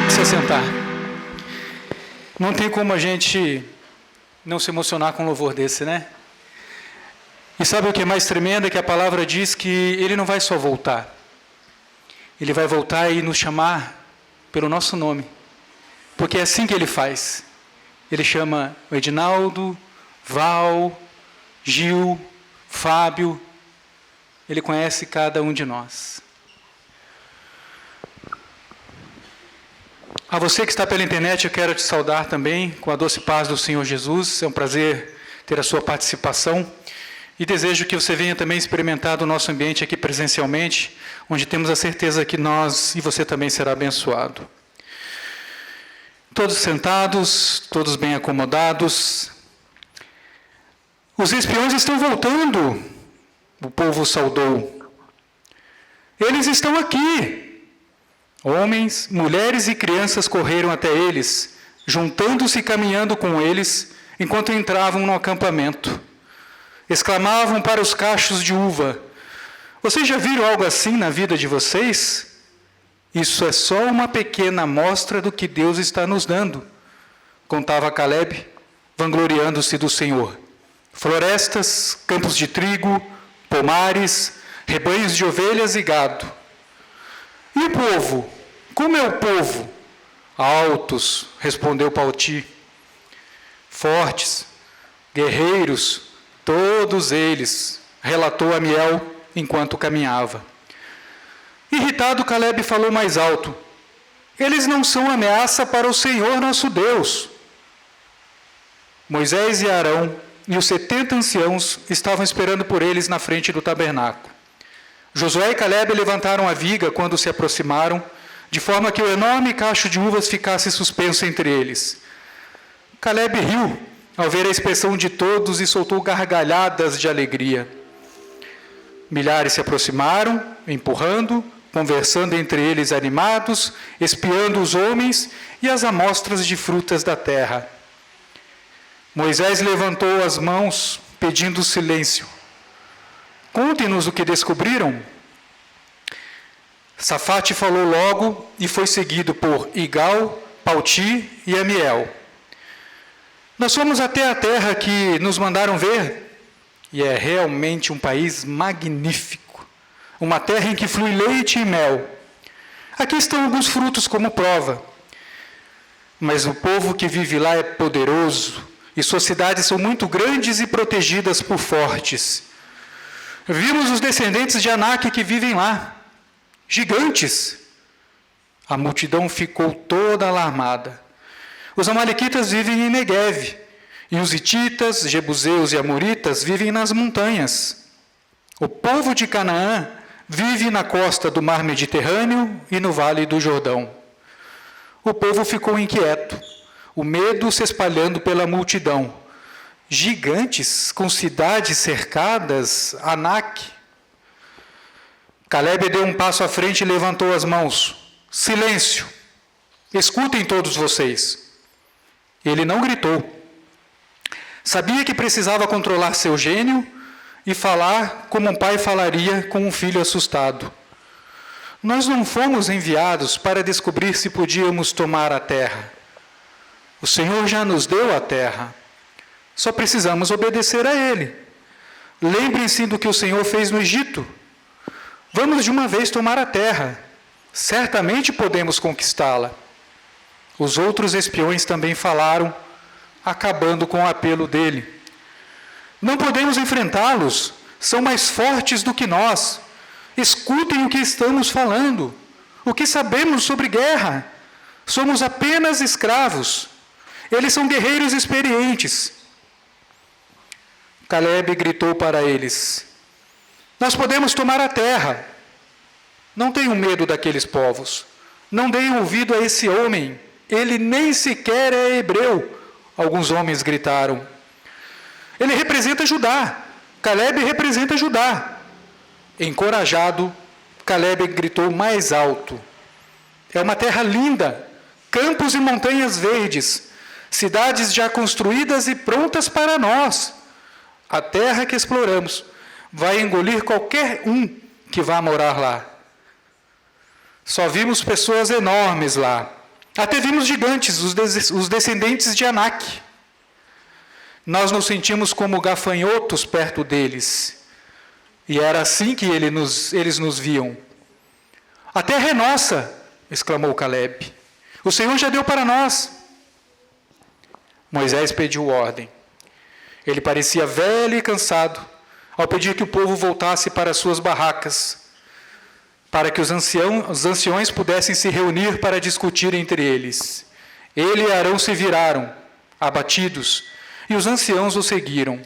Se assentar. Não tem como a gente não se emocionar com um louvor desse, né? E sabe o que é mais tremendo? É que a palavra diz que Ele não vai só voltar. Ele vai voltar e nos chamar pelo nosso nome. Porque é assim que Ele faz. Ele chama o Edinaldo, Val, Gil, Fábio. Ele conhece cada um de nós. A você que está pela internet, eu quero te saudar também com a doce paz do Senhor Jesus. É um prazer ter a sua participação. E desejo que você venha também experimentar do nosso ambiente aqui presencialmente, onde temos a certeza que nós e você também será abençoado. Todos sentados, todos bem acomodados. Os espiões estão voltando, o povo saudou. Eles estão aqui. Homens, mulheres e crianças correram até eles, juntando-se e caminhando com eles, enquanto entravam no acampamento. Exclamavam para os cachos de uva: vocês já viram algo assim na vida de vocês? Isso é só uma pequena amostra do que Deus está nos dando, contava Caleb, vangloriando-se do Senhor. Florestas, campos de trigo, pomares, rebanhos de ovelhas e gado. E o povo? Como é o povo? Altos, respondeu Pauti. Fortes, guerreiros, todos eles, relatou Amiel enquanto caminhava. Irritado, Caleb falou mais alto: eles não são ameaça para o Senhor nosso Deus. Moisés e Arão e os 70 anciãos estavam esperando por eles na frente do tabernáculo. Josué e Caleb levantaram a viga quando se aproximaram, de forma que o enorme cacho de uvas ficasse suspenso entre eles. Caleb riu ao ver a expressão de todos e soltou gargalhadas de alegria. Milhares se aproximaram, empurrando, conversando entre eles animados, espiando os homens e as amostras de frutas da terra. Moisés levantou as mãos, pedindo silêncio. Contem-nos o que descobriram. Safate falou logo e foi seguido por Igal, Pauti e Amiel. Nós fomos até a terra que nos mandaram ver, e é realmente um país magnífico, uma terra em que flui leite e mel. Aqui estão alguns frutos como prova. Mas o povo que vive lá é poderoso, e suas cidades são muito grandes e protegidas por fortes. Vimos os descendentes de Anak que vivem lá, gigantes. A multidão ficou toda alarmada. Os amalequitas vivem em Negueve, e os hititas, jebuseus e amoritas vivem nas montanhas. O povo de Canaã vive na costa do mar Mediterrâneo e no vale do Jordão. O povo ficou inquieto, o medo se espalhando pela multidão. Gigantes com cidades cercadas, Anak. Caleb deu um passo à frente e levantou as mãos. Silêncio! Escutem todos vocês. Ele não gritou. Sabia que precisava controlar seu gênio e falar como um pai falaria com um filho assustado. Nós não fomos enviados para descobrir se podíamos tomar a terra. O Senhor já nos deu a terra. Só precisamos obedecer a Ele. Lembrem-se do que o Senhor fez no Egito. Vamos de uma vez tomar a terra. Certamente podemos conquistá-la. Os outros espiões também falaram, acabando com o apelo dele. Não podemos enfrentá-los. São mais fortes do que nós. Escutem o que estamos falando. O que sabemos sobre guerra? Somos apenas escravos. Eles são guerreiros experientes. Caleb gritou para eles: nós podemos tomar a terra. Não tenham medo daqueles povos. Não deem ouvido a esse homem. Ele nem sequer é hebreu. Alguns homens gritaram. Ele representa Judá. Caleb representa Judá. Encorajado, Caleb gritou mais alto: é uma terra linda, campos e montanhas verdes, cidades já construídas e prontas para nós. A terra que exploramos vai engolir qualquer um que vá morar lá. Só vimos pessoas enormes lá. Até vimos gigantes, os descendentes de Anak. Nós nos sentimos como gafanhotos perto deles. E era assim que eles nos viam. A terra é nossa, exclamou Calebe. O Senhor já deu para nós. Moisés pediu ordem. Ele parecia velho e cansado, ao pedir que o povo voltasse para suas barracas, para que os anciões pudessem se reunir para discutir entre eles. Ele e Arão se viraram, abatidos, e os anciãos o seguiram.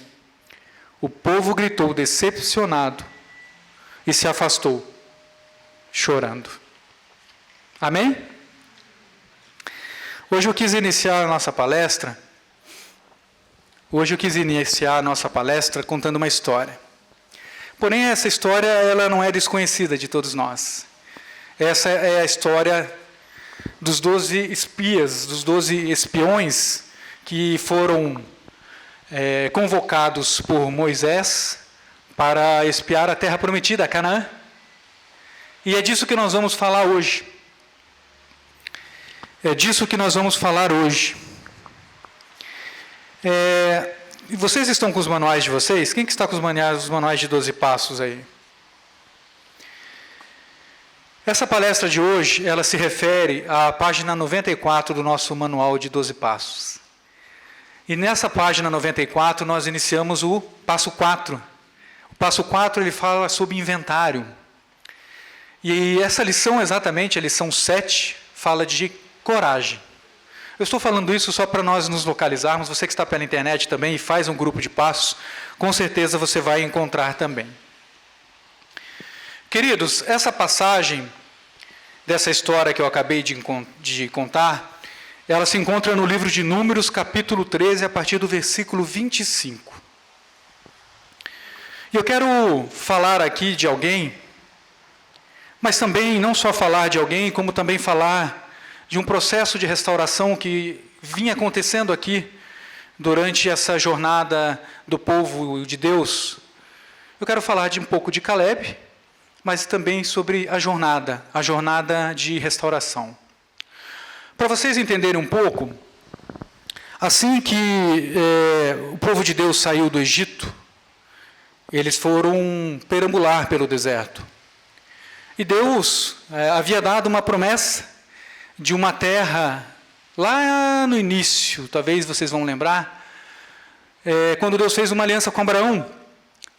O povo gritou decepcionado e se afastou, chorando. Amém? Hoje eu quis iniciar a nossa palestra contando uma história. Porém, essa história ela não é desconhecida de todos nós. Essa é a história dos 12 espias, dos 12 espiões que foram convocados por Moisés para espiar a terra prometida, Canaã. E é disso que nós vamos falar hoje. Vocês estão com os manuais de vocês? Quem que está com os manuais de 12 passos aí? Essa palestra de hoje, ela se refere à página 94 do nosso manual de 12 passos. E nessa página 94 nós iniciamos o passo 4. O passo 4 ele fala sobre inventário. E essa lição exatamente, a lição 7, fala de coragem. Eu estou falando isso só para nós nos localizarmos. Você que está pela internet também e faz um grupo de passos, com certeza você vai encontrar também. Queridos, essa passagem dessa história que eu acabei de contar, ela se encontra no livro de Números, capítulo 13, a partir do versículo 25. E eu quero falar aqui de alguém, mas também não só falar de alguém, como também falar de um processo de restauração que vinha acontecendo aqui durante essa jornada do povo de Deus. Eu quero falar de um pouco de Calebe, mas também sobre a jornada de restauração. Para vocês entenderem um pouco, assim que o povo de Deus saiu do Egito, eles foram perambular pelo deserto. E Deus havia dado uma promessa de uma terra, lá no início, talvez vocês vão lembrar, quando Deus fez uma aliança com Abraão.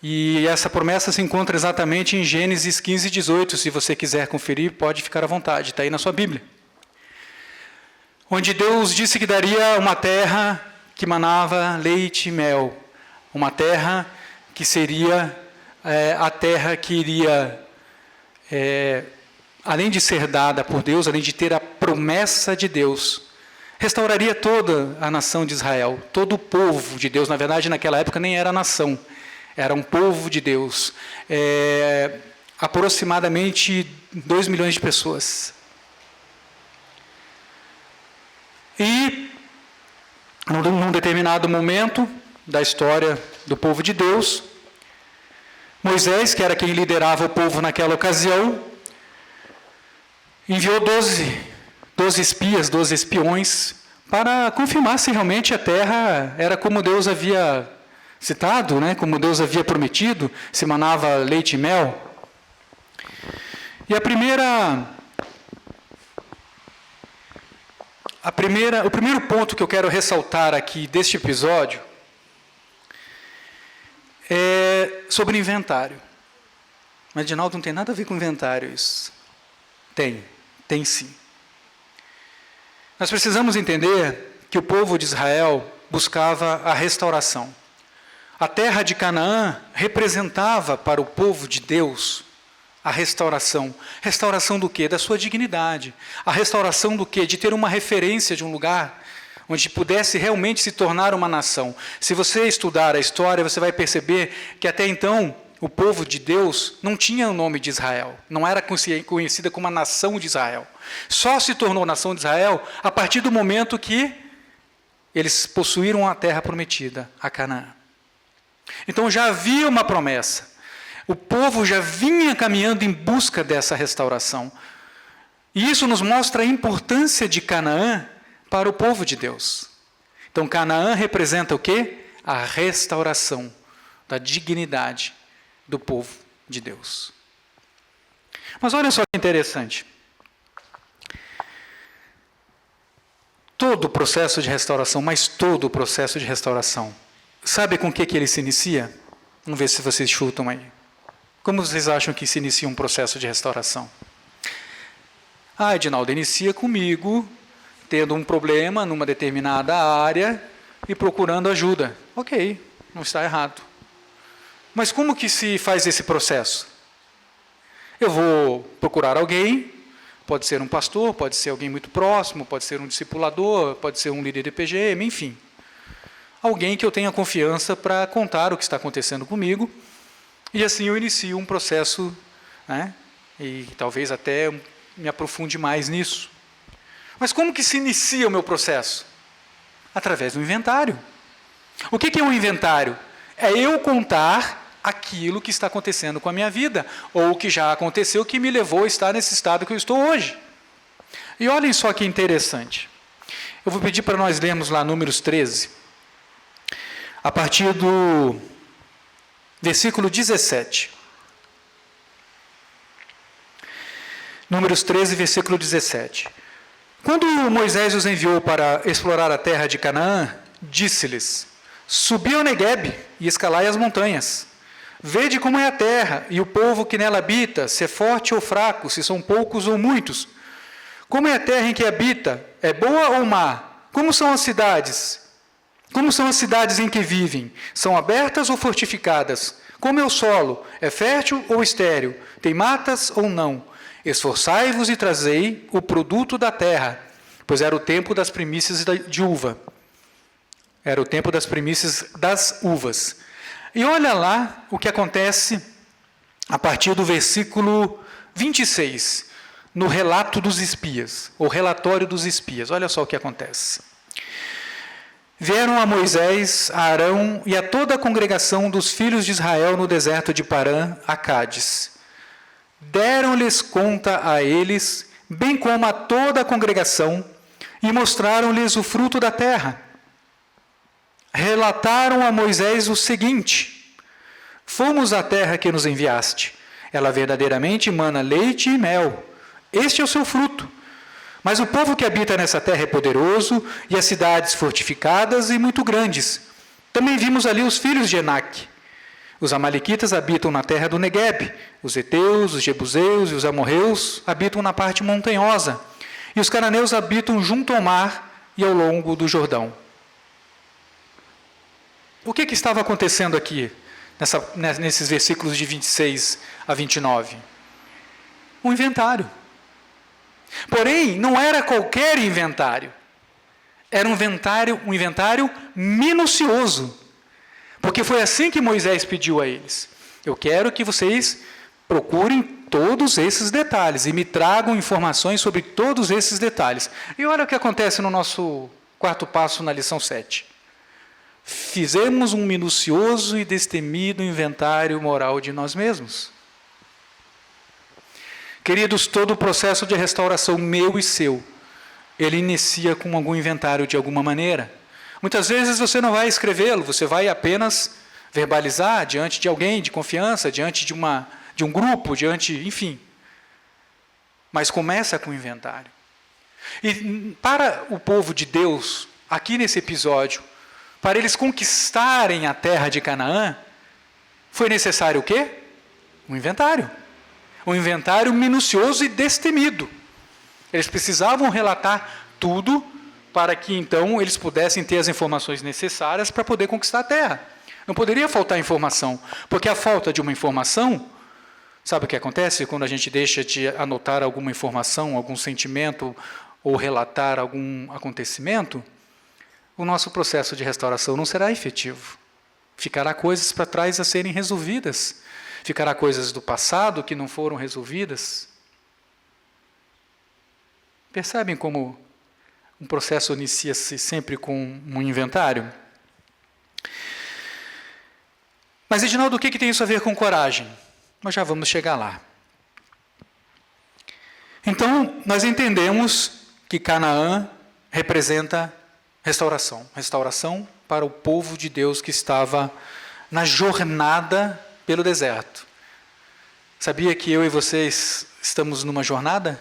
E essa promessa se encontra exatamente em Gênesis 15, 18. Se você quiser conferir, pode ficar à vontade, está aí na sua Bíblia. Onde Deus disse que daria uma terra que manava leite e mel. Uma terra que seria a terra que iria, além de ser dada por Deus, além de ter a promessa de Deus, restauraria toda a nação de Israel, todo o povo de Deus. Na verdade, naquela época nem era nação, era um povo de Deus, aproximadamente 2 milhões de pessoas. E, num determinado momento da história do povo de Deus, Moisés, que era quem liderava o povo naquela ocasião, enviou 12 espias, 12 espiões, para confirmar se realmente a terra era como Deus havia citado, né, como Deus havia prometido, se manava leite e mel. E o primeiro ponto que eu quero ressaltar aqui deste episódio é sobre inventário. Mas, Edinaldo, não tem nada a ver com inventário isso. Tem sim. Nós precisamos entender que o povo de Israel buscava a restauração. A terra de Canaã representava para o povo de Deus a restauração. Restauração do quê? Da sua dignidade. A restauração do quê? De ter uma referência de um lugar onde pudesse realmente se tornar uma nação. Se você estudar a história, você vai perceber que até então o povo de Deus não tinha o nome de Israel, não era conhecida como a nação de Israel. Só se tornou nação de Israel a partir do momento que eles possuíram a terra prometida, a Canaã. Então já havia uma promessa. O povo já vinha caminhando em busca dessa restauração. E isso nos mostra a importância de Canaã para o povo de Deus. Então Canaã representa o quê? A restauração da dignidade do povo de Deus. Mas olha só que interessante. Todo o processo de restauração, mas todo o processo de restauração, sabe com o que ele se inicia? Vamos ver se vocês chutam aí. Como vocês acham que se inicia um processo de restauração? Edinaldo, inicia comigo, tendo um problema numa determinada área e procurando ajuda. Ok, não está errado. Mas como que se faz esse processo? Eu vou procurar alguém, pode ser um pastor, pode ser alguém muito próximo, pode ser um discipulador, pode ser um líder de PGM, enfim. Alguém que eu tenha confiança para contar o que está acontecendo comigo, e assim eu inicio um processo, né, e talvez até me aprofunde mais nisso. Mas como que se inicia o meu processo? Através do inventário. O que é um inventário? É eu contar aquilo que está acontecendo com a minha vida, ou o que já aconteceu, que me levou a estar nesse estado que eu estou hoje. E olhem só que interessante. Eu vou pedir para nós lermos lá Números 13, a partir do versículo 17. Números 13, versículo 17. Quando Moisés os enviou para explorar a terra de Canaã, disse-lhes: Subi ao Neguebe e escalai as montanhas. Vede como é a terra e o povo que nela habita, se é forte ou fraco, se são poucos ou muitos. Como é a terra em que habita? É boa ou má? Como são as cidades? Como são as cidades em que vivem? São abertas ou fortificadas? Como é o solo? É fértil ou estéril? Tem matas ou não? Esforçai-vos e trazei o produto da terra, pois era o tempo das primícias de uva. Era o tempo das primícias das uvas. E olha lá o que acontece a partir do versículo 26, no relato dos espias, o relatório dos espias. Olha só o que acontece. Vieram a Moisés, a Arão e a toda a congregação dos filhos de Israel no deserto de Parã, a Cádiz. Deram-lhes conta a eles, bem como a toda a congregação, e mostraram-lhes o fruto da terra. Relataram a Moisés o seguinte: Fomos à terra que nos enviaste. Ela verdadeiramente mana leite e mel. Este é o seu fruto. Mas o povo que habita nessa terra é poderoso, e as cidades fortificadas e muito grandes. Também vimos ali os filhos de Enaque. Os amalequitas habitam na terra do Neguebe. Os heteus, os jebuseus e os amorreus habitam na parte montanhosa. E os cananeus habitam junto ao mar e ao longo do Jordão. O que estava acontecendo aqui, nesses versículos de 26 a 29? Um inventário. Porém, não era qualquer inventário. Era um inventário minucioso. Porque foi assim que Moisés pediu a eles. Eu quero que vocês procurem todos esses detalhes e me tragam informações sobre todos esses detalhes. E olha o que acontece no nosso quarto passo na lição 7. Fizemos um minucioso e destemido inventário moral de nós mesmos. Queridos, todo o processo de restauração meu e seu, ele inicia com algum inventário de alguma maneira. Muitas vezes você não vai escrevê-lo, você vai apenas verbalizar diante de alguém de confiança, diante de um grupo, enfim. Mas começa com o inventário. E para o povo de Deus, aqui nesse episódio, para eles conquistarem a terra de Canaã, foi necessário o quê? Um inventário. Um inventário minucioso e destemido. Eles precisavam relatar tudo para que então eles pudessem ter as informações necessárias para poder conquistar a terra. Não poderia faltar informação, porque a falta de uma informação, sabe o que acontece quando a gente deixa de anotar alguma informação, algum sentimento ou relatar algum acontecimento? O nosso processo de restauração não será efetivo. Ficará coisas para trás a serem resolvidas. Ficará coisas do passado que não foram resolvidas. Percebem como um processo inicia-se sempre com um inventário? Mas, Edinaldo, o que tem isso a ver com coragem? Nós já vamos chegar lá. Então, nós entendemos que Canaã representa restauração. Restauração para o povo de Deus que estava na jornada pelo deserto. Sabia que eu e vocês estamos numa jornada?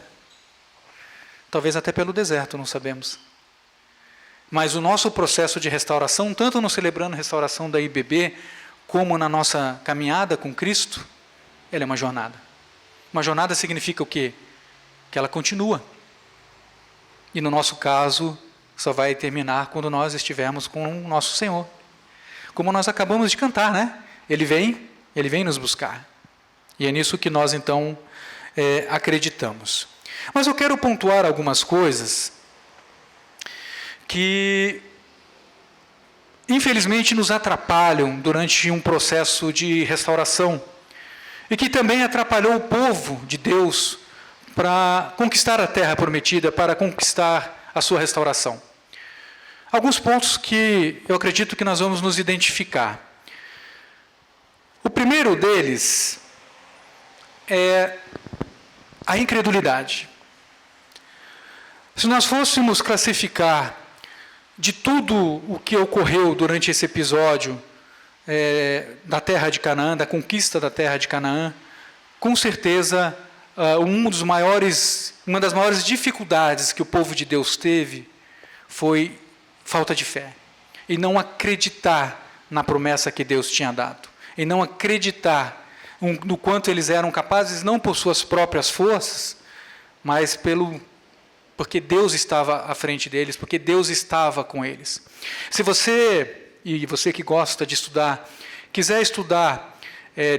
Talvez até pelo deserto, não sabemos. Mas o nosso processo de restauração, tanto no Celebrando Restauração da IBB, como na nossa caminhada com Cristo, ele é uma jornada. Uma jornada significa o quê? Que ela continua. E no nosso caso, só vai terminar quando nós estivermos com o nosso Senhor. Como nós acabamos de cantar, né? Ele vem nos buscar. E é nisso que nós, então, acreditamos. Mas eu quero pontuar algumas coisas que, infelizmente, nos atrapalham durante um processo de restauração e que também atrapalhou o povo de Deus para conquistar a terra prometida, para conquistar a sua restauração. Alguns pontos que eu acredito que nós vamos nos identificar. O primeiro deles é a incredulidade. Se nós fôssemos classificar de tudo o que ocorreu durante esse episódio da terra de Canaã, da conquista da terra de Canaã, com certeza uma das maiores dificuldades que o povo de Deus teve foi falta de fé, e não acreditar na promessa que Deus tinha dado, e não acreditar no quanto eles eram capazes, não por suas próprias forças, mas porque Deus estava à frente deles, porque Deus estava com eles. Se você, e você que gosta de estudar, quiser estudar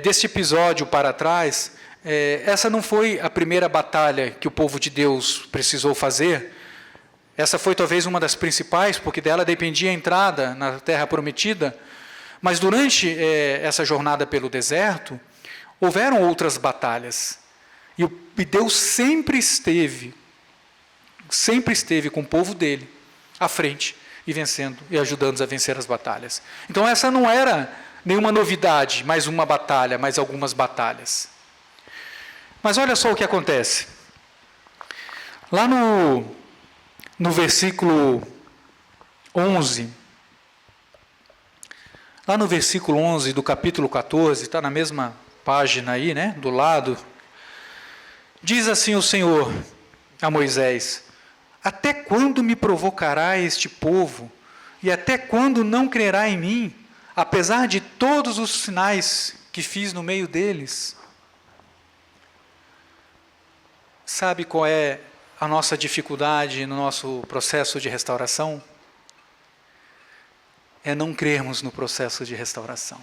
deste episódio para trás, essa não foi a primeira batalha que o povo de Deus precisou fazer. Essa foi talvez uma das principais, porque dela dependia a entrada na terra prometida. Mas durante essa jornada pelo deserto, houveram outras batalhas. E Deus sempre esteve com o povo dele à frente e vencendo e ajudando-os a vencer as batalhas. Então essa não era nenhuma novidade, mais uma batalha, mais algumas batalhas. Mas olha só o que acontece. Lá no versículo 11, lá no versículo 11 do capítulo 14, está na mesma página aí, né, do lado, diz assim o Senhor a Moisés: até quando me provocará este povo, e até quando não crerá em mim, apesar de todos os sinais que fiz no meio deles? Sabe qual é a nossa dificuldade no nosso processo de restauração? É não crermos no processo de restauração.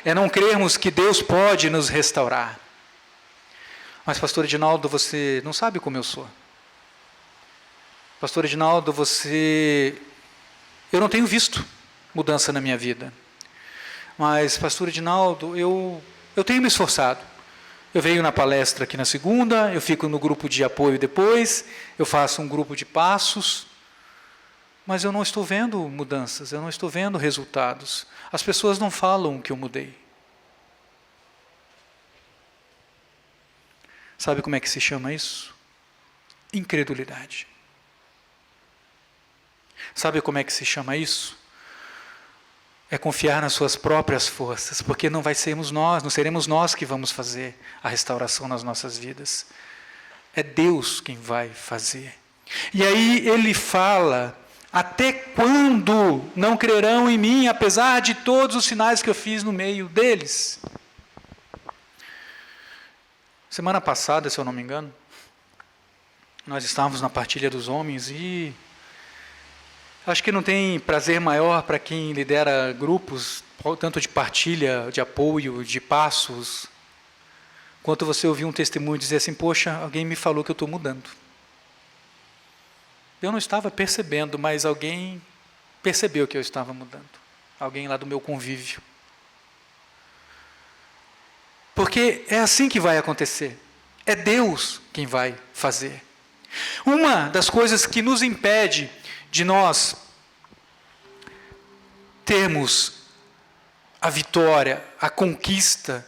É não crermos que Deus pode nos restaurar. Mas, pastor Edinaldo, você não sabe como eu sou. Pastor Edinaldo, eu não tenho visto mudança na minha vida. Mas, pastor Edinaldo, eu tenho me esforçado. Eu venho na palestra aqui na segunda, eu fico no grupo de apoio depois, eu faço um grupo de passos, mas eu não estou vendo mudanças, eu não estou vendo resultados. As pessoas não falam que eu mudei. Sabe como é que se chama isso? Incredulidade. Sabe como é que se chama isso? É confiar nas suas próprias forças, porque não seremos nós que vamos fazer a restauração nas nossas vidas. É Deus quem vai fazer. E aí ele fala: até quando não crerão em mim, apesar de todos os sinais que eu fiz no meio deles? Semana passada, se eu não me engano, nós estávamos na partilha dos homens e acho que não tem prazer maior para quem lidera grupos, tanto de partilha, de apoio, de passos, quanto você ouvir um testemunho dizer assim: poxa, alguém me falou que eu estou mudando. Eu não estava percebendo, mas alguém percebeu que eu estava mudando. Alguém lá do meu convívio. Porque é assim que vai acontecer. É Deus quem vai fazer. Uma das coisas que nos impede de nós termos a vitória, a conquista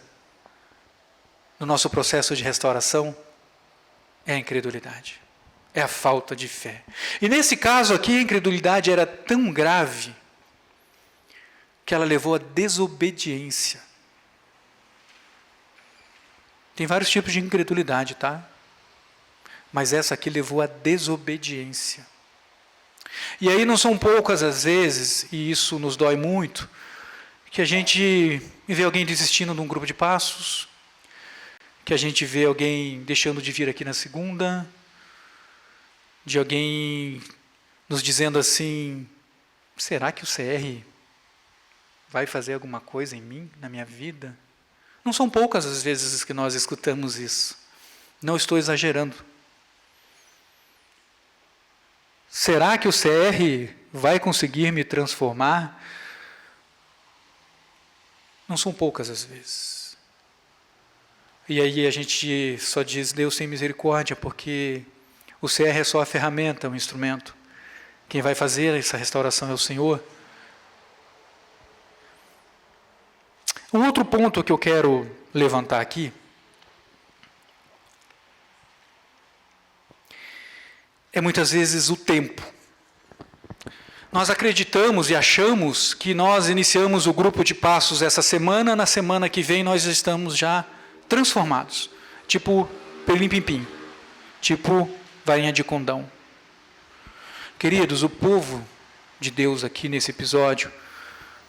no nosso processo de restauração é a incredulidade, é a falta de fé. E nesse caso aqui, a incredulidade era tão grave que ela levou à desobediência. Tem vários tipos de incredulidade, tá? Mas essa aqui levou à desobediência. E aí não são poucas as vezes, e isso nos dói muito, que a gente vê alguém desistindo de um grupo de passos, que a gente vê alguém deixando de vir aqui na segunda, de alguém nos dizendo assim, será que o CR vai fazer alguma coisa em mim, na minha vida? Não são poucas as vezes que nós escutamos isso. Não estou exagerando. Será que o CR vai conseguir me transformar? Não são poucas as vezes. E aí a gente só diz, Deus tem misericórdia, porque o CR é só a ferramenta, o instrumento. Quem vai fazer essa restauração é o Senhor. Um outro ponto que eu quero levantar aqui é muitas vezes o tempo. Nós acreditamos e achamos que nós iniciamos o grupo de passos essa semana, na semana que vem nós estamos já transformados. Tipo pelim-pim-pim, tipo varinha de condão. Queridos, o povo de Deus aqui nesse episódio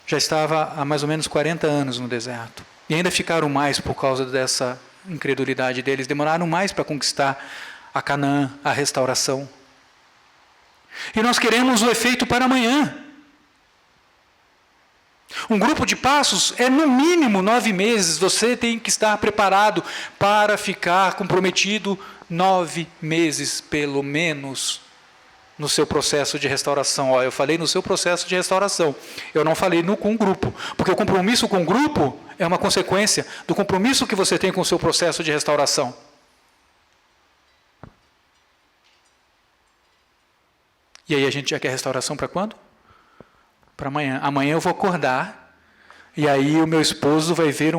já estava há mais ou menos 40 anos no deserto. E ainda ficaram mais por causa dessa incredulidade deles. Demoraram mais para conquistar a Canaã, a restauração. E nós queremos o efeito para amanhã. Um grupo de passos é no mínimo 9 meses. Você tem que estar preparado para ficar comprometido 9 meses, pelo menos, no seu processo de restauração. Eu falei no seu processo de restauração. Eu não falei com o grupo. Porque o compromisso com o grupo é uma consequência do compromisso que você tem com o seu processo de restauração. E aí a gente já quer restauração para quando? Para amanhã. Amanhã eu vou acordar e aí o meu esposo vai ver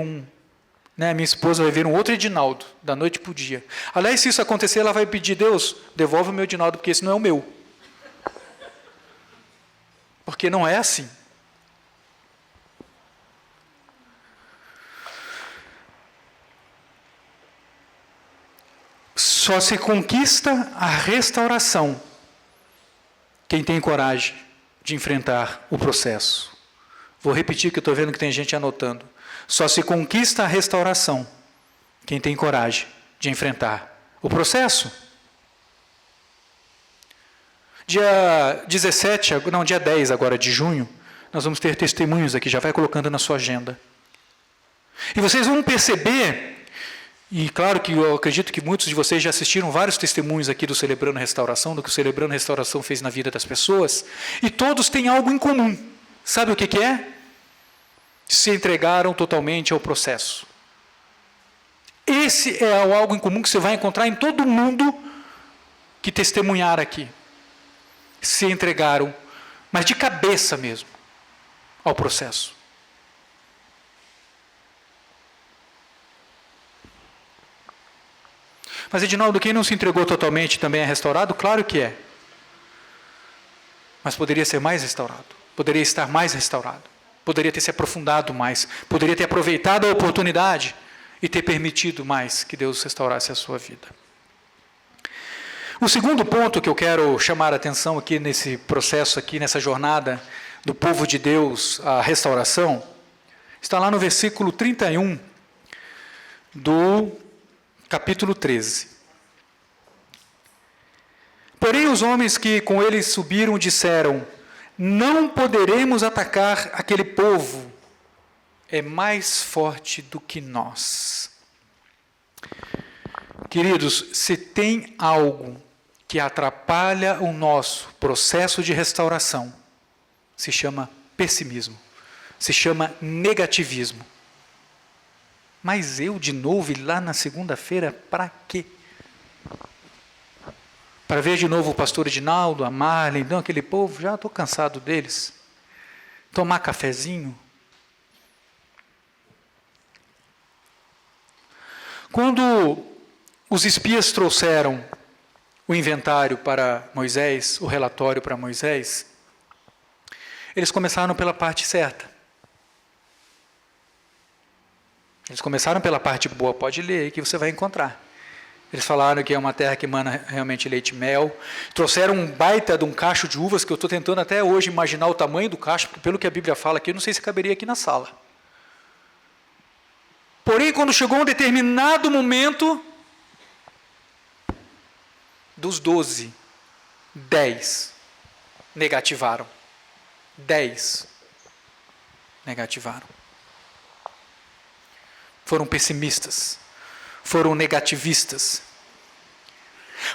minha esposa vai ver um outro Edinaldo, da noite para o dia. Aliás, se isso acontecer, ela vai pedir, Deus, devolve o meu Edinaldo, porque esse não é o meu. Porque não é assim. Só se conquista a restauração quem tem coragem de enfrentar o processo. Vou repetir que eu estou vendo que tem gente anotando. Só se conquista a restauração quem tem coragem de enfrentar o processo. Dia 10 agora de junho, nós vamos ter testemunhos aqui, já vai colocando na sua agenda. E vocês vão perceber, e claro que eu acredito que muitos de vocês já assistiram vários testemunhos aqui do Celebrando Restauração, do que o Celebrando Restauração fez na vida das pessoas, e todos têm algo em comum. Sabe o que é? Se entregaram totalmente ao processo. Esse é algo em comum que você vai encontrar em todo mundo que testemunhar aqui. Se entregaram, mas de cabeça mesmo, ao processo. Mas, Edinaldo, quem não se entregou totalmente também é restaurado? Claro que é. Mas poderia ser mais restaurado. Poderia estar mais restaurado. Poderia ter se aprofundado mais. Poderia ter aproveitado a oportunidade e ter permitido mais que Deus restaurasse a sua vida. O segundo ponto que eu quero chamar a atenção aqui nesse processo, aqui nessa jornada do povo de Deus, a restauração, está lá no versículo 31 do capítulo 13. Porém, os homens que com ele subiram disseram, não poderemos atacar aquele povo, é mais forte do que nós. Queridos, se tem algo que atrapalha o nosso processo de restauração, se chama pessimismo, se chama negativismo. Mas eu de novo ir lá na segunda-feira, para quê? Para ver de novo o pastor Edinaldo, a Marlene, não, aquele povo, já estou cansado deles. Tomar cafezinho. Quando os espias trouxeram o inventário para Moisés, o relatório para Moisés, eles começaram pela parte certa. Eles começaram pela parte boa, pode ler aí que você vai encontrar. Eles falaram que é uma terra que emana realmente leite e mel. Trouxeram um baita de um cacho de uvas, que eu estou tentando até hoje imaginar o tamanho do cacho, porque pelo que a Bíblia fala aqui, eu não sei se caberia aqui na sala. Porém, quando chegou um determinado momento, dos 12, 10 negativaram. 10 negativaram. Foram pessimistas, foram negativistas.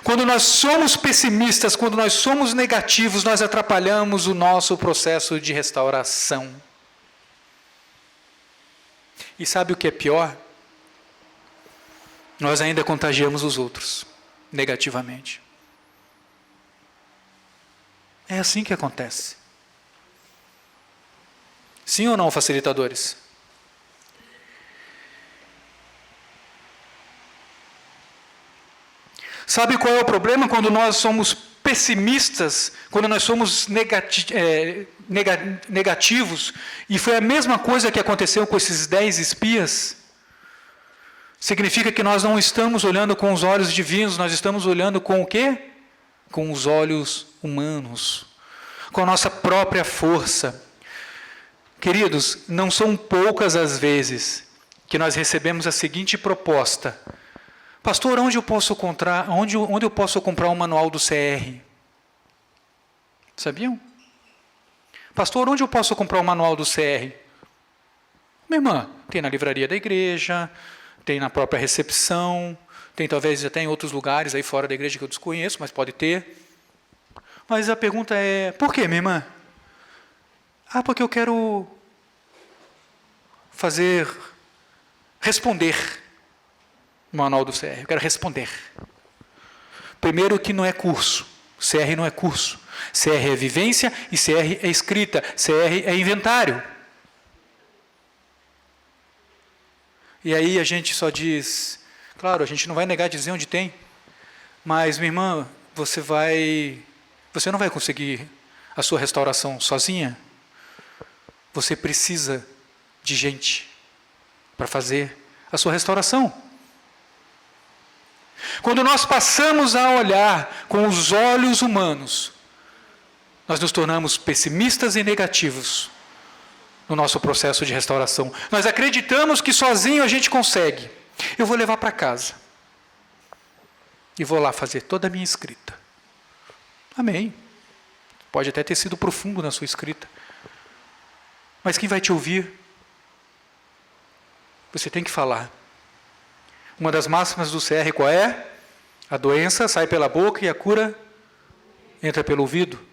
Quando nós somos pessimistas, quando nós somos negativos, nós atrapalhamos o nosso processo de restauração. E sabe o que é pior? Nós ainda contagiamos os outros negativamente. É assim que acontece. Sim ou não, facilitadores? Sabe qual é o problema quando nós somos pessimistas, quando nós somos negativos? E foi a mesma coisa que aconteceu com esses 10 espias. Significa que nós não estamos olhando com os olhos divinos, nós estamos olhando com o quê? Com os olhos humanos, com a nossa própria força. Queridos, não são poucas as vezes que nós recebemos a seguinte proposta: pastor, onde eu posso comprar um manual do CR? Sabiam? Pastor, onde eu posso comprar um manual do CR? Minha irmã, tem na livraria da igreja, tem na própria recepção, tem talvez até em outros lugares aí fora da igreja que eu desconheço, mas pode ter. Mas a pergunta é, por quê, minha irmã? Ah, porque eu quero responder o manual do CR, eu quero responder. Primeiro que não é curso, CR não é curso. CR é vivência e CR é escrita, CR é inventário. E aí a gente só diz, claro, a gente não vai negar dizer onde tem, mas, minha irmã, você não vai conseguir a sua restauração sozinha. Você precisa de gente para fazer a sua restauração. Quando nós passamos a olhar com os olhos humanos, nós nos tornamos pessimistas e negativos no nosso processo de restauração. Nós acreditamos que sozinho a gente consegue. Eu vou levar para casa e vou lá fazer toda a minha escrita. Amém. Pode até ter sido profundo na sua escrita. Mas quem vai te ouvir? Você tem que falar. Uma das máximas do CR qual é? A doença sai pela boca e a cura entra pelo ouvido.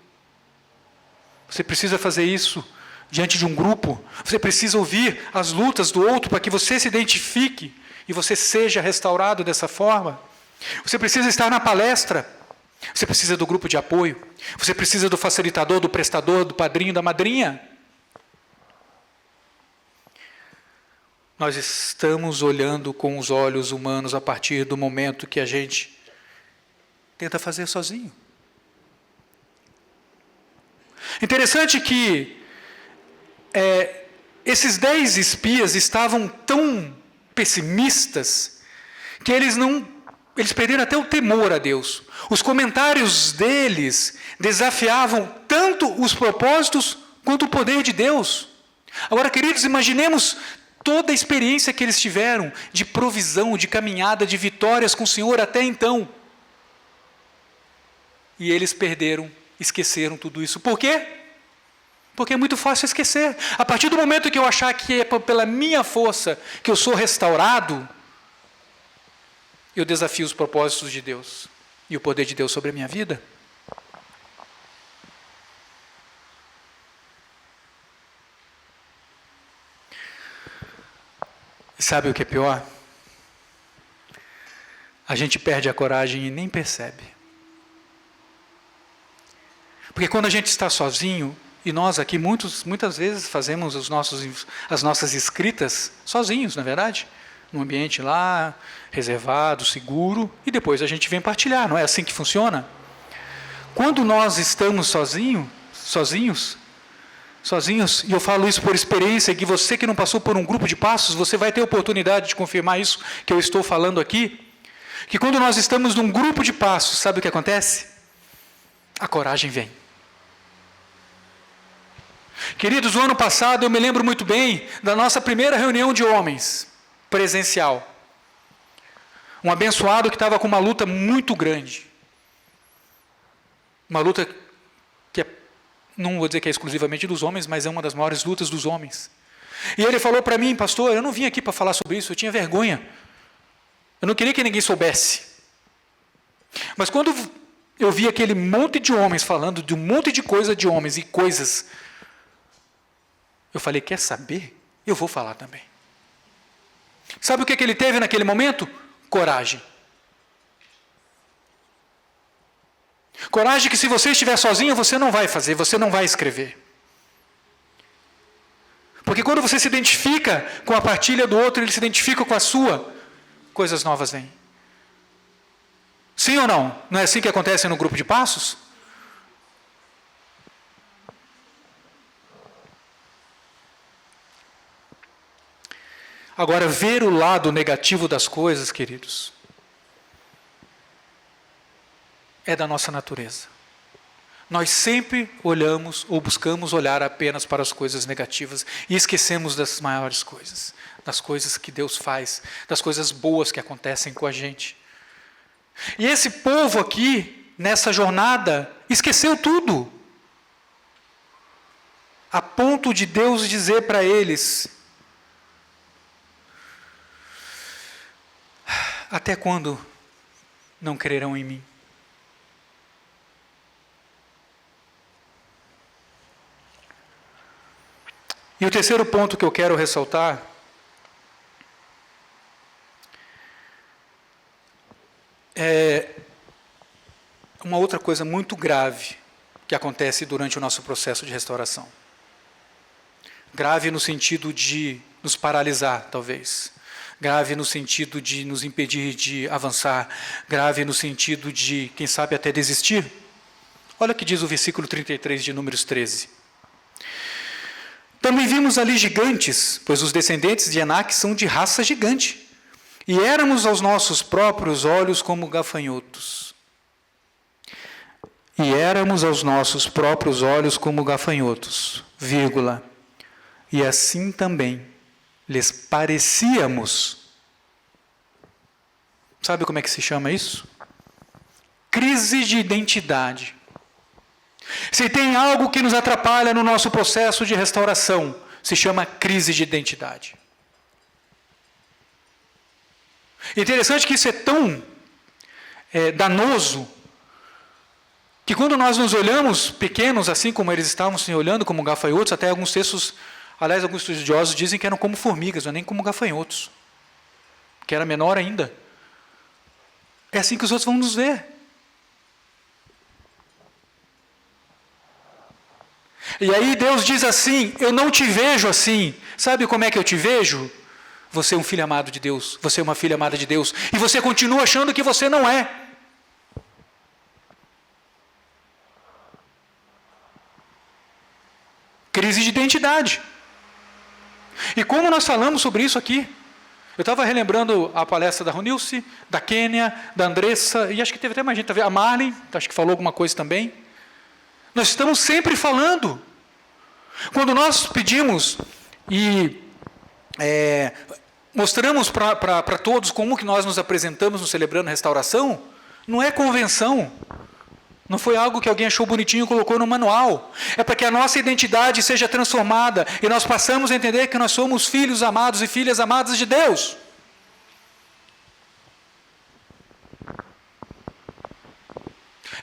Você precisa fazer isso diante de um grupo. Você precisa ouvir as lutas do outro para que você se identifique e você seja restaurado dessa forma. Você precisa estar na palestra. Você precisa do grupo de apoio. Você precisa do facilitador, do prestador, do padrinho, da madrinha. Nós estamos olhando com os olhos humanos a partir do momento que a gente tenta fazer sozinho. Interessante que esses 10 espias estavam tão pessimistas que eles perderam até o temor a Deus. Os comentários deles desafiavam tanto os propósitos quanto o poder de Deus. Agora, queridos, imaginemos toda a experiência que eles tiveram de provisão, de caminhada, de vitórias com o Senhor até então. E eles perderam, esqueceram tudo isso. Por quê? Porque é muito fácil esquecer. A partir do momento que eu achar que é pela minha força que eu sou restaurado, eu desafio os propósitos de Deus e o poder de Deus sobre a minha vida. E sabe o que é pior? A gente perde a coragem e nem percebe. Porque quando a gente está sozinho, e nós aqui muitas vezes fazemos as nossas escritas sozinhos, não é verdade? num ambiente lá, reservado, seguro, e depois a gente vem partilhar. Não é assim que funciona? Quando nós estamos sozinhos, e eu falo isso por experiência, que você que não passou por um grupo de passos, você vai ter oportunidade de confirmar isso que eu estou falando aqui, que quando nós estamos num grupo de passos, sabe o que acontece? A coragem vem. Queridos, o ano passado eu me lembro muito bem da nossa primeira reunião de homens, presencial. Um abençoado que estava com uma luta muito grande. Uma luta que não vou dizer que é exclusivamente dos homens, mas é uma das maiores lutas dos homens. E ele falou para mim, pastor, eu não vim aqui para falar sobre isso, eu tinha vergonha. Eu não queria que ninguém soubesse. Mas quando eu vi aquele monte de homens falando de um monte de coisa de homens e coisas, eu falei, quer saber? Eu vou falar também. Sabe o que ele teve naquele momento? Coragem. Coragem que se você estiver sozinho, você não vai fazer, você não vai escrever. Porque quando você se identifica com a partilha do outro, ele se identifica com a sua, coisas novas vêm. Sim ou não? Não é assim que acontece no grupo de passos? Agora, ver o lado negativo das coisas, queridos, é da nossa natureza. Nós sempre olhamos ou buscamos olhar apenas para as coisas negativas e esquecemos das maiores coisas, das coisas que Deus faz, das coisas boas que acontecem com a gente. E esse povo aqui, nessa jornada, esqueceu tudo. A ponto de Deus dizer para eles: até quando não crerão em mim? E o terceiro ponto que eu quero ressaltar é uma outra coisa muito grave que acontece durante o nosso processo de restauração. Grave no sentido de nos paralisar, talvez. Grave no sentido de nos impedir de avançar. Grave no sentido de, quem sabe, até desistir. Olha o que diz o versículo 33 de Números 13. Também vimos ali gigantes, pois os descendentes de Enaque são de raça gigante. E éramos aos nossos próprios olhos como gafanhotos. E éramos aos nossos próprios olhos como gafanhotos, vírgula. E assim também lhes parecíamos. Sabe como é que se chama isso? Crise de identidade. Se tem algo que nos atrapalha no nosso processo de restauração, se chama crise de identidade. Interessante que isso é tão danoso, que quando nós nos olhamos pequenos, assim como eles estavam se olhando como gafanhotos, até alguns textos, aliás, alguns estudiosos dizem que eram como formigas, não é nem como gafanhotos, que era menor ainda. É assim que os outros vão nos ver. E aí Deus diz assim, eu não te vejo assim. Sabe como é que eu te vejo? Você é um filho amado de Deus, você é uma filha amada de Deus, e você continua achando que você não é. Crise de identidade. E como nós falamos sobre isso aqui? Eu estava relembrando a palestra da Ronilce, da Kênia, da Andressa, e acho que teve até mais gente, a Marlene, acho que falou alguma coisa também. Nós estamos sempre falando. Quando nós pedimos e mostramos para todos como que nós nos apresentamos no Celebrando Restauração, não é convenção. Não foi algo que alguém achou bonitinho e colocou no manual. É para que a nossa identidade seja transformada e nós passamos a entender que nós somos filhos amados e filhas amadas de Deus.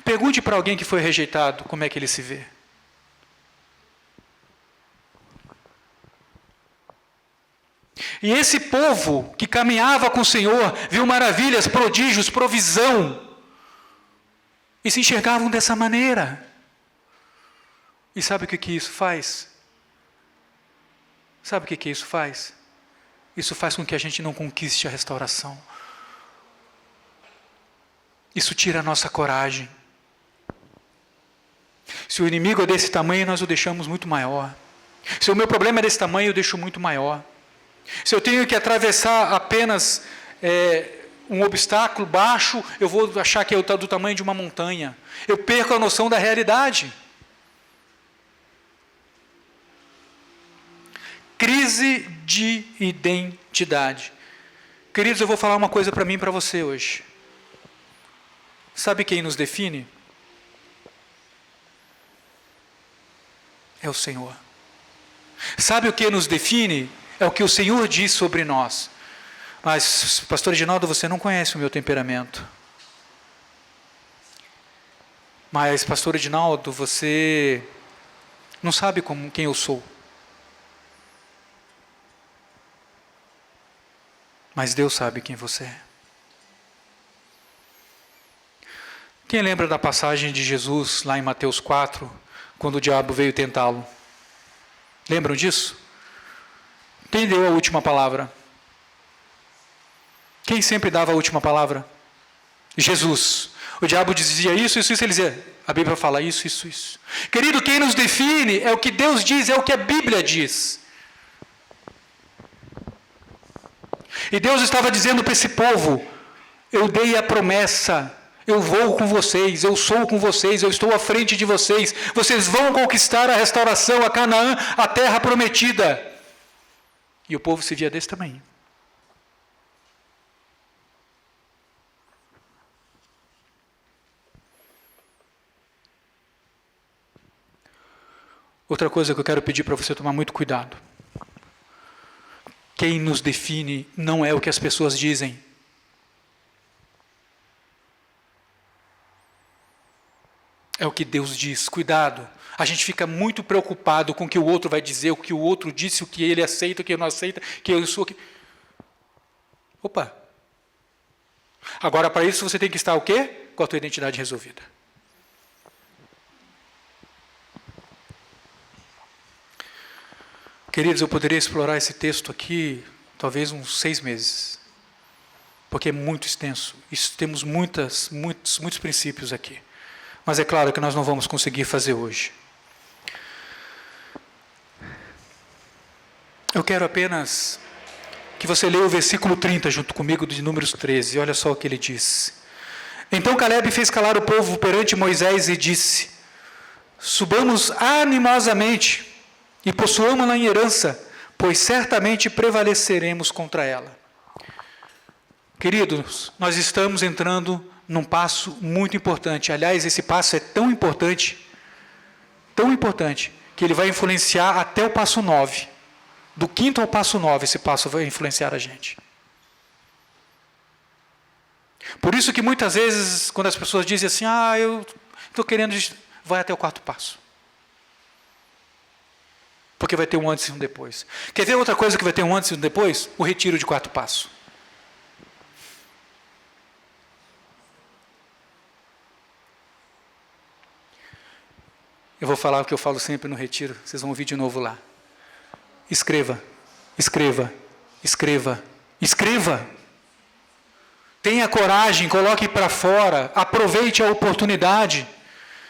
Pergunte para alguém que foi rejeitado como é que ele se vê. E esse povo que caminhava com o Senhor, viu maravilhas, prodígios, provisão, e se enxergavam dessa maneira. E sabe o que isso faz? Sabe o que isso faz? isso faz com que a gente não conquiste a restauração. Isso tira a nossa coragem. Se o inimigo é desse tamanho, nós o deixamos muito maior. Se o meu problema é desse tamanho, eu deixo muito maior. Se eu tenho que atravessar apenas um obstáculo baixo, eu vou achar que é do tamanho de uma montanha. Eu perco a noção da realidade. Crise de identidade. Queridos, eu vou falar uma coisa para mim e para você hoje. Sabe quem nos define? É o Senhor. Sabe o que nos define? É o que o Senhor diz sobre nós. Mas, pastor Edinaldo, você não conhece o meu temperamento. Mas, pastor Edinaldo, você não sabe quem eu sou. Mas Deus sabe quem você é. Quem lembra da passagem de Jesus lá em Mateus 4, quando o diabo veio tentá-lo? Lembram disso? Quem deu a última palavra? Quem sempre dava a última palavra? Jesus. O diabo dizia isso, ele dizia, a Bíblia fala isso. Querido, quem nos define é o que Deus diz, é o que a Bíblia diz. E Deus estava dizendo para esse povo, eu dei a promessa, eu vou com vocês, eu sou com vocês, eu estou à frente de vocês, vocês vão conquistar a restauração, a Canaã, a terra prometida. E o povo se via desse tamanho. Outra coisa que eu quero pedir para você tomar muito cuidado. Quem nos define não é o que as pessoas dizem. É o que Deus diz. Cuidado. A gente fica muito preocupado com o que o outro vai dizer, o que o outro disse, o que ele aceita, o que ele não aceita, que eu sou... Opa! Agora, para isso, você tem que estar o quê? Com a tua identidade resolvida. Queridos, eu poderia explorar esse texto aqui, talvez uns 6 meses. Porque é muito extenso. Temos muitos princípios aqui. Mas é claro que nós não vamos conseguir fazer hoje. Eu quero apenas que você leia o versículo 30 junto comigo de Números 13. Olha só o que ele diz. Então Caleb fez calar o povo perante Moisés e disse, subamos animosamente e possuamos-la em herança, pois certamente prevaleceremos contra ela. Queridos, nós estamos entrando num passo muito importante. Aliás, esse passo é tão importante, que ele vai influenciar até o passo 9. Do 5º ao passo 9, esse passo vai influenciar a gente. Por isso que muitas vezes, quando as pessoas dizem assim, eu estou querendo, vai até o 4º passo. Porque vai ter um antes e um depois. Quer ver outra coisa que vai ter um antes e um depois? O retiro de 4 passos. Eu vou falar o que eu falo sempre no retiro, vocês vão ouvir de novo lá. Escreva, escreva, escreva, escreva. Tenha coragem, coloque para fora, aproveite a oportunidade.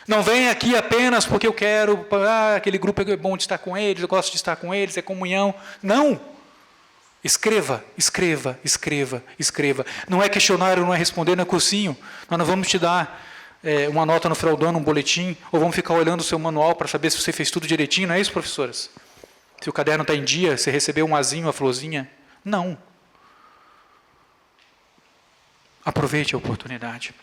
Não venha aqui apenas porque eu quero, aquele grupo é bom de estar com eles, eu gosto de estar com eles, é comunhão. Não. Escreva, escreva, escreva, escreva. Não é questionário, não é responder, não é cursinho. Nós não vamos te dar uma nota no final do ano, um boletim, ou vamos ficar olhando o seu manual para saber se você fez tudo direitinho, não é isso, professoras? Se o caderno está em dia, você recebeu um azinho, uma florzinha. Não. Aproveite a oportunidade.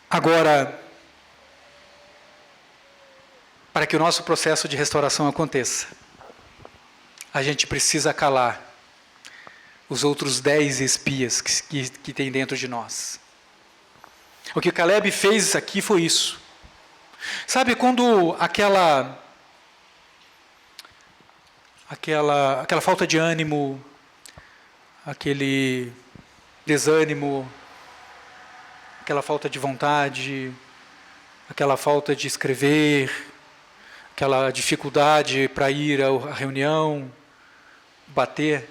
Agora, para que o nosso processo de restauração aconteça, a gente precisa calar os outros 10 espias que tem dentro de nós. O que Caleb fez aqui foi isso. Sabe quando aquela falta de ânimo, aquele desânimo, aquela falta de vontade, aquela falta de escrever, aquela dificuldade para ir à reunião, bater,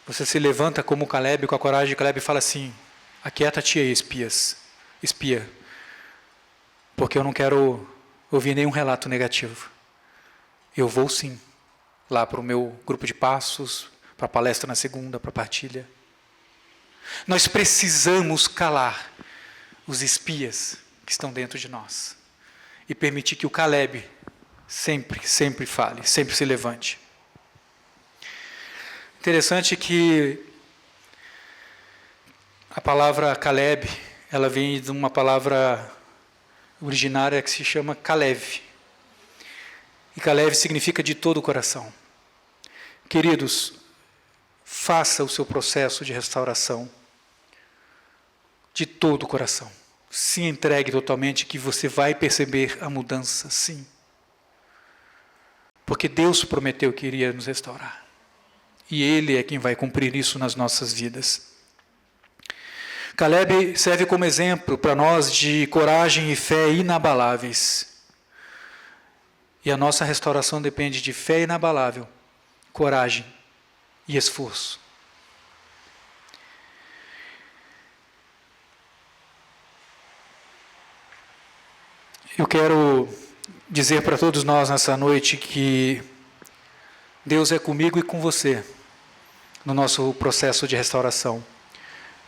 você se levanta como Caleb, com a coragem de Caleb, e fala assim: aquieta-te aí, espia, porque eu não quero ouvir nenhum relato negativo. Eu vou sim, lá para o meu grupo de passos, para a palestra na segunda, para a partilha. Nós precisamos calar os espias que estão dentro de nós e permitir que o Caleb sempre fale, sempre se levante. Interessante que a palavra Caleb, ela vem de uma palavra originária que se chama Kalev. E Kalev significa de todo o coração. Queridos, faça o seu processo de restauração de todo o coração. Se entregue totalmente, que você vai perceber a mudança, sim. Porque Deus prometeu que iria nos restaurar. E Ele é quem vai cumprir isso nas nossas vidas. Caleb serve como exemplo para nós de coragem e fé inabaláveis. E a nossa restauração depende de fé inabalável, coragem e esforço. Eu quero dizer para todos nós nessa noite que Deus é comigo e com você no nosso processo de restauração.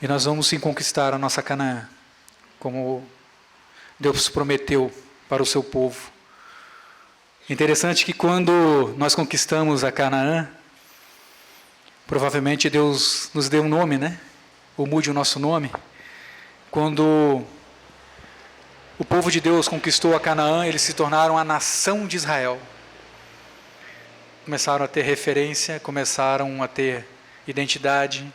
E nós vamos sim conquistar a nossa Canaã, como Deus prometeu para o seu povo. Interessante que quando nós conquistamos a Canaã, provavelmente Deus nos deu um nome, né? Ou mude o nosso nome. Quando o povo de Deus conquistou a Canaã, eles se tornaram a nação de Israel. Começaram a ter referência, começaram a ter identidade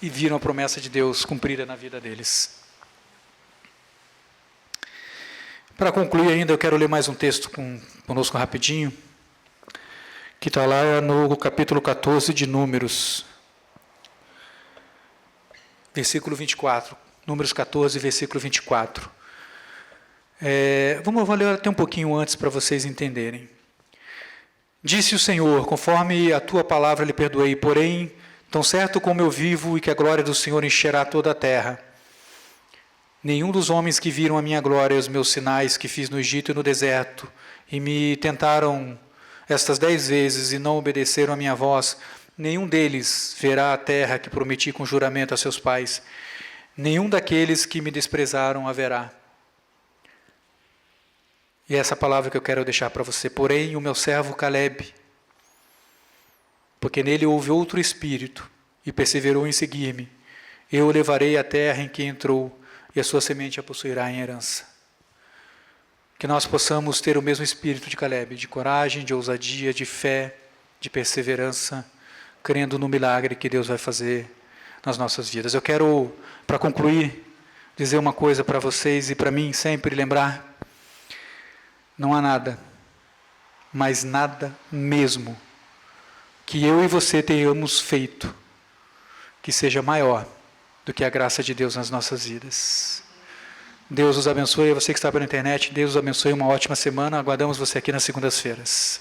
e viram a promessa de Deus cumprida na vida deles. Para concluir ainda, eu quero ler mais um texto conosco rapidinho, que está lá no capítulo 14 de Números, versículo 24. Números 14, versículo 24. Vamos ler até um pouquinho antes para vocês entenderem. Disse o Senhor: conforme a tua palavra lhe perdoei, porém, tão certo como eu vivo e que a glória do Senhor encherá toda a terra, nenhum dos homens que viram a minha glória e os meus sinais que fiz no Egito e no deserto, e me tentaram estas 10 vezes e não obedeceram a minha voz, nenhum deles verá a terra que prometi com juramento a seus pais, nenhum daqueles que me desprezaram haverá. E essa palavra que eu quero deixar para você: porém o meu servo Caleb, porque nele houve outro espírito e perseverou em seguir-me, eu o levarei à terra em que entrou, e a sua semente a possuirá em herança. Que nós possamos ter o mesmo espírito de Caleb, de coragem, de ousadia, de fé, de perseverança, crendo no milagre que Deus vai fazer nas nossas vidas. Eu quero, para concluir, dizer uma coisa para vocês e para mim sempre lembrar: não há nada, mas nada mesmo, que eu e você tenhamos feito que seja maior do que a graça de Deus nas nossas vidas. Deus os abençoe. Você que está pela internet, Deus os abençoe. Uma ótima semana. Aguardamos você aqui nas segundas-feiras.